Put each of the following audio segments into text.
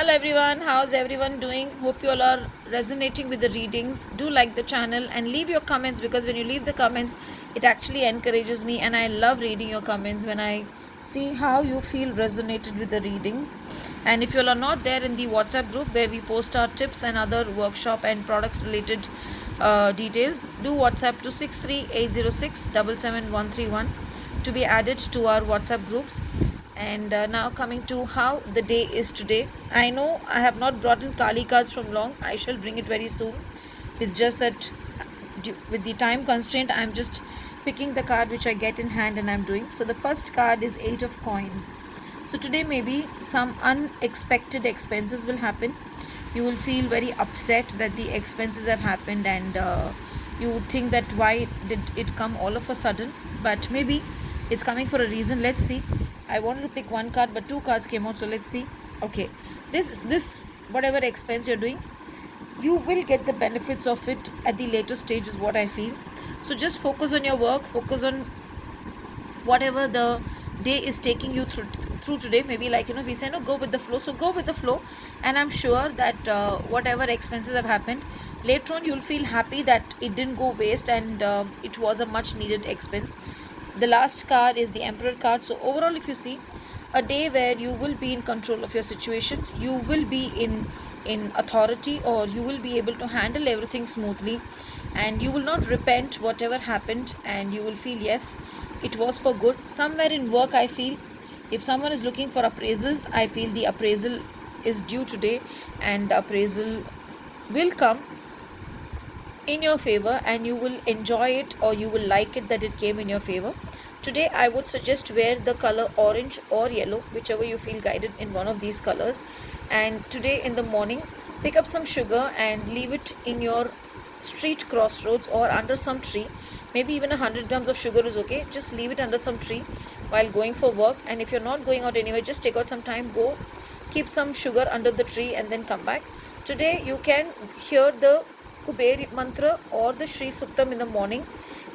Hello everyone, how's everyone doing? Hope you all are resonating with the readings. Do like the channel and leave your comments, because when you leave the comments, it actually encourages me, and I love reading your comments when I see how you feel resonated with the readings. And if you all are not there in the WhatsApp group where we post our tips and other workshop and products related details, do WhatsApp to 63806 to be added to our WhatsApp groups. And now coming to how the day is today. I know I have not brought in Kali cards from long. I shall bring it very soon. It's just that with the time constraint, I'm just picking the card which I get in hand and I'm doing. So the first card is 8 of coins. So today maybe some unexpected expenses will happen. You will feel very upset that the expenses have happened, and you would think that why did it come all of a sudden, but maybe it's coming for a reason. Let's see. I wanted to pick one card, but two cards came out, so let's see. Okay, this whatever expense you're doing, you will get the benefits of it at the later stage, is what I feel. So just focus on your work, focus on whatever the day is taking you through today. Maybe, like, we say, no, go with the flow, so go with the flow. And I'm sure that whatever expenses have happened, later on you'll feel happy that it didn't go waste, and it was a much needed expense. The last card is the Emperor card. So overall, if you see, a day where you will be in control of your situations, you will be in authority, or you will be able to handle everything smoothly, and you will not repent whatever happened, and you will feel, yes, it was for good. Somewhere in work, I feel, if someone is looking for appraisals, I feel the appraisal is due today, and the appraisal will come in your favor, and you will enjoy it, or you will like it that it came in your favor. Today I would suggest wear the color orange or yellow, whichever you feel guided in one of these colors. And today in the morning, pick up some sugar and leave it in your street crossroads or under some tree. Maybe even 100 grams of sugar is okay. Just leave it under some tree while going for work. And if you're not going out anywhere, just take out some time, go keep some sugar under the tree, and then come back. Today you can hear the Kuber mantra or the Shri Suktam in the morning,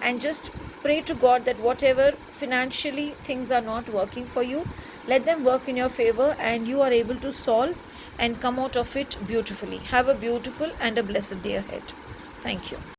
and just pray to God that whatever financially things are not working for you, let them work in your favor, and you are able to solve and come out of it beautifully. Have a beautiful and a blessed day ahead. Thank you.